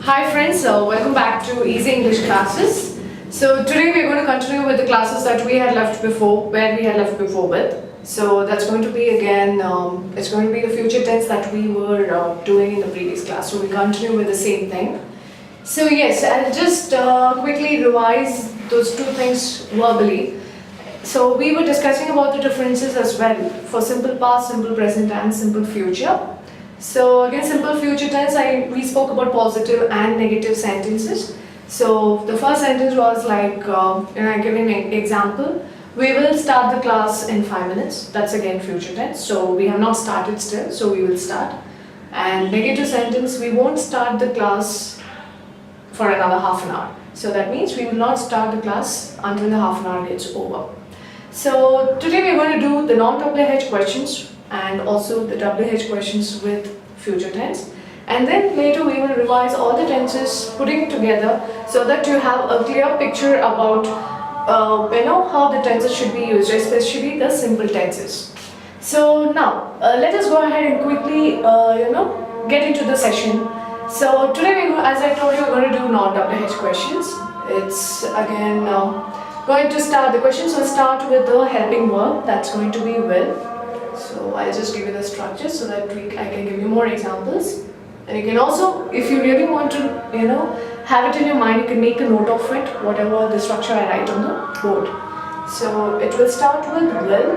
Hi friends, welcome back to Easy English classes. So today we're going to continue with the classes that we had left before, where we had left before with. So that's going to be again, it's going to be the future tense that we were doing in the previous class. So we continue with the same thing. So yes, I'll just quickly revise those two things verbally. So we were discussing about the differences as well for simple past, simple present and simple future. So again, simple future tense, we spoke about positive and negative sentences. So the first sentence was like, I give an example. We will start the class in 5 minutes. That's again future tense. So we have not started still, so we will start. And negative sentence, we won't start the class for another half an hour. So that means we will not start the class until the half an hour gets over. So today we're going to do the non-WH questions and also the WH questions with future tense, and then later we will revise all the tenses, putting it together so that you have a clear picture about how the tenses should be used, especially the simple tenses. So now let us go ahead and quickly get into the session. So today as I told you, we're going to do non-WH questions. It's again going to start, the questions will start with the helping verb, that's going to be will. So I'll just give you the structure so that I can give you more examples. And you can also, if you really want to, have it in your mind, you can make a note of it, whatever the structure I write on the board. So it will start with will,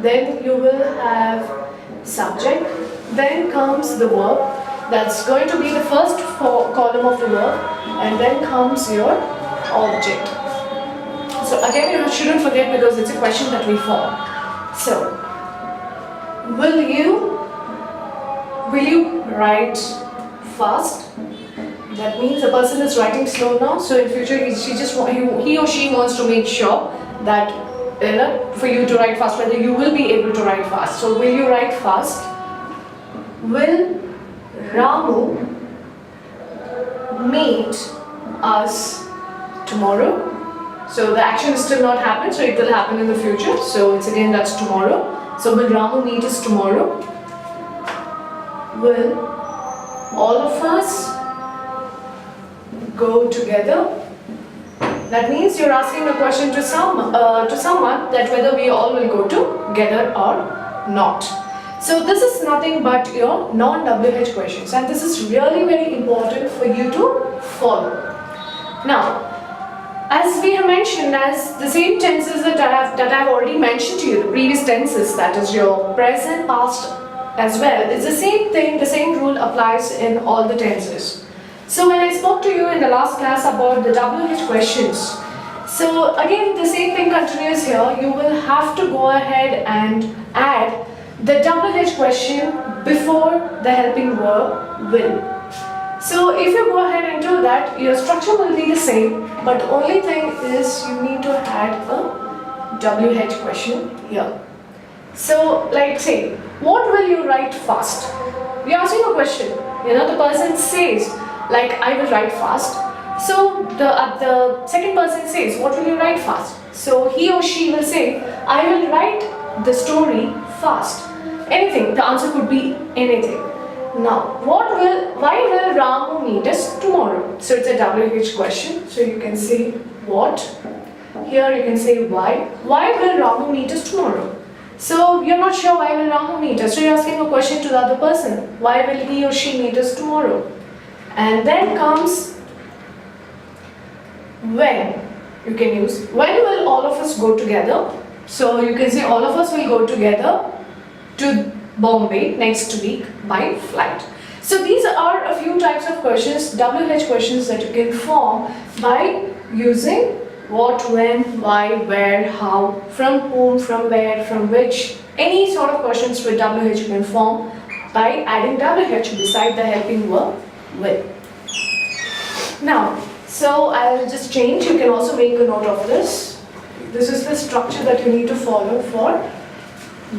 then you will have subject, then comes the verb, that's going to be the first column of the verb, and then comes your object. So again, you shouldn't forget because it's a question that we form. So, will you write fast? That means the person is writing slow now. So in future, he or she wants to make sure that for you to write fast, whether you will be able to write fast. So will you write fast? Will Ramu meet us tomorrow? So the action is still not happened, so it will happen in the future. So it's again, that's tomorrow. So will Ramu meet us tomorrow? Will all of us go together? That means you're asking a question to someone that whether we all will go together or not. So this is nothing but your non-WH questions, and this is really very important for you to follow. Now, as we have mentioned, as the same tenses that I've already mentioned to you, the previous tenses, that is your present, past as well, it's the same thing, the same rule applies in all the tenses. So when I spoke to you in the last class about the WH questions, so again the same thing continues here. You will have to go ahead and add the WH question before the helping verb will. So if you go ahead and do that, your structure will be the same, but the only thing is you need to add a WH question here. So like say, what will you write fast? We are asking a question. The person says, like, I will write fast. So the second person says, what will you write fast? So he or she will say, I will write the story fast. Anything, the answer could be anything. Now, why will Ramu meet us tomorrow? So it's a WH question. So you can say what. Here you can say why. Why will Ramu meet us tomorrow? So you're not sure why will Ramu meet us. So you're asking a question to the other person. Why will he or she meet us tomorrow? And then comes when. You can use when will all of us go together. So you can say all of us will go together to Bombay next week by flight. So these are a few types of questions, WH questions, that you can form by using what, when, why, where, how, from whom, from where, from which. Any sort of questions with WH you can form by adding WH beside the helping verb will. Now, so I'll just change. You can also make a note of this. This is the structure that you need to follow for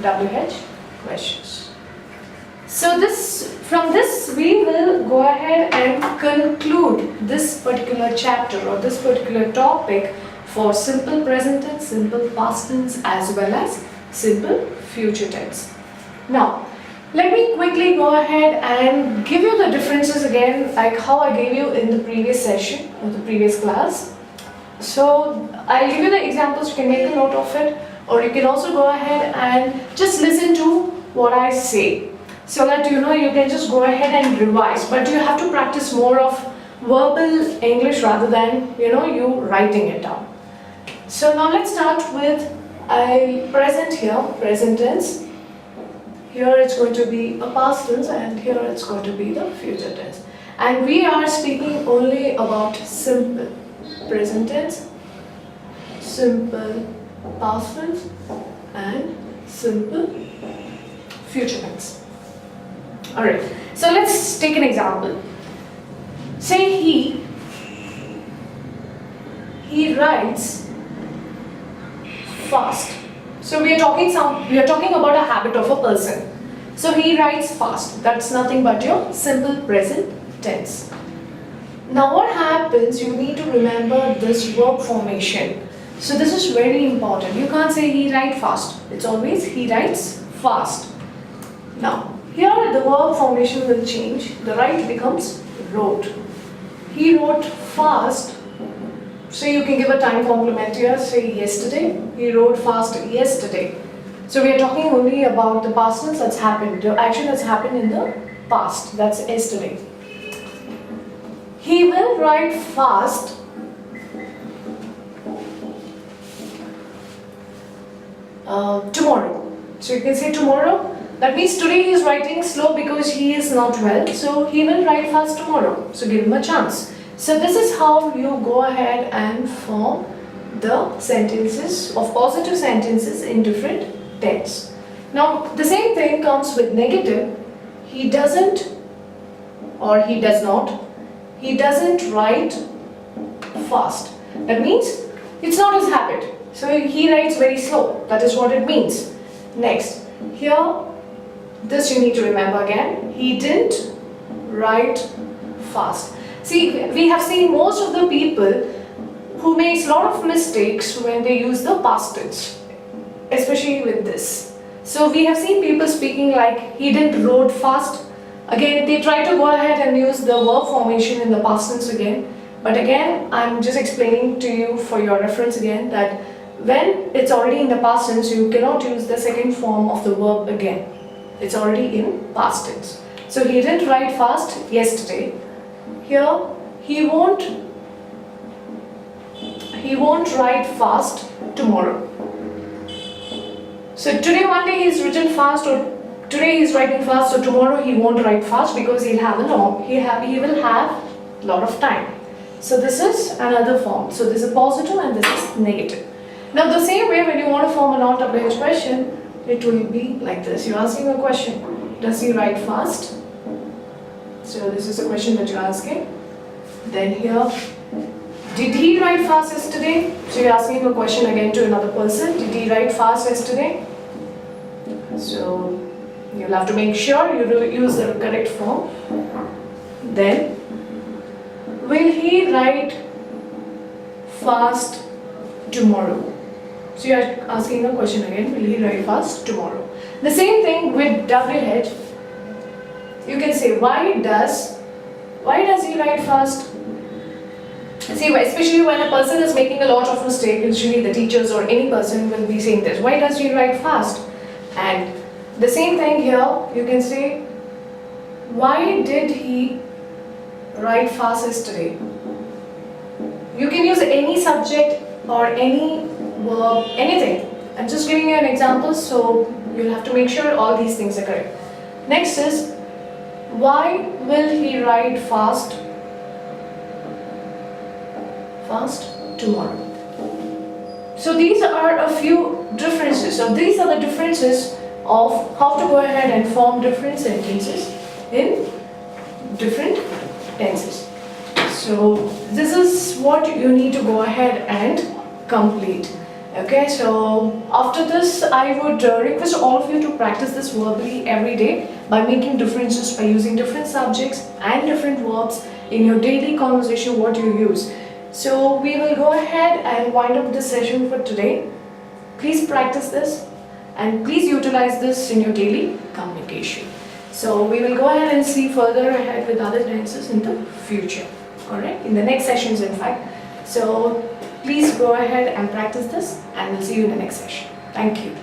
WH questions. So from this we will go ahead and conclude this particular chapter or this particular topic for simple present tense, simple past tense as well as simple future tense. Now Let me quickly go ahead and give you the differences again, like how I gave you in the previous session or the previous class. So I'll give you the examples, you can make a note of it, or you can also go ahead and just listen to what I say, so that you can just go ahead and revise, but you have to practice more of verbal English rather than you writing it down. So now let's start with present here, present tense. Here it's going to be a past tense and here it's going to be the future tense. And we are speaking only about simple present tense, simple past tense and simple future tense. Alright, so let's take an example. Say he writes fast. So we are talking about a habit of a person. So he writes fast. That's nothing but your simple present tense. Now what happens, you need to remember this verb formation. So this is very important. You can't say he writes fast. It's always he writes fast. Now here the verb formation will change. The right becomes wrote. He wrote fast. So you can give a time complement here, say yesterday. He wrote fast yesterday. So we are talking only about the past tense that's happened, the action that's happened in the past, that's yesterday. He will write fast tomorrow. So you can say tomorrow. That means today he is writing slow because he is not well. So he will write fast tomorrow. So give him a chance. So this is how you go ahead and form the sentences of positive sentences in different tense. Now the same thing comes with negative. He doesn't or he does not. He doesn't write fast. That means it's not his habit. So he writes very slow. That is what it means. Next, here this you need to remember again. He didn't write fast. See, we have seen most of the people who makes a lot of mistakes when they use the past tense, especially with this. So we have seen people speaking like he didn't wrote fast. Again, they try to go ahead and use the verb formation in the past tense again. But again, I'm just explaining to you for your reference again that when it's already in the past tense, you cannot use the second form of the verb again. It's already in past tense. So he didn't write fast yesterday. Here, he won't write fast tomorrow. So today one day he's written fast, or today he's writing fast, so tomorrow he won't write fast because he will have a lot of time. So this is another form. So this is positive and this is negative. Now the same way when you want to form a non-WH question, it will be like this. You're asking a question. Does he write fast? So this is a question that you're asking. Then here, did he write fast yesterday? So you're asking a question again to another person. Did he write fast yesterday? So you'll have to make sure you use the correct form. Then, will he write fast tomorrow? So you're asking a question again. Will he write fast tomorrow? The same thing with WH. You can say, why does he write fast? See, especially when a person is making a lot of mistakes, usually the teachers or any person will be saying this, why does he write fast? And the same thing here, you can say, why did he write fast yesterday? You can use any subject or any verb, anything. I'm just giving you an example, so you'll have to make sure all these things are correct. Next is, why will he write fast tomorrow? So these are a few differences. So these are the differences of how to go ahead and form different sentences in different tenses. So this is what you need to go ahead and complete. Okay, so after this I would request all of you to practice this verbally every day by making differences, by using different subjects and different verbs in your daily conversation what you use. So we will go ahead and wind up this session for today. Please practice this and please utilize this in your daily communication. So we will go ahead and see further ahead with other tenses in the future. Alright, in the next sessions in fact. So please go ahead and practice this, and we'll see you in the next session. Thank you.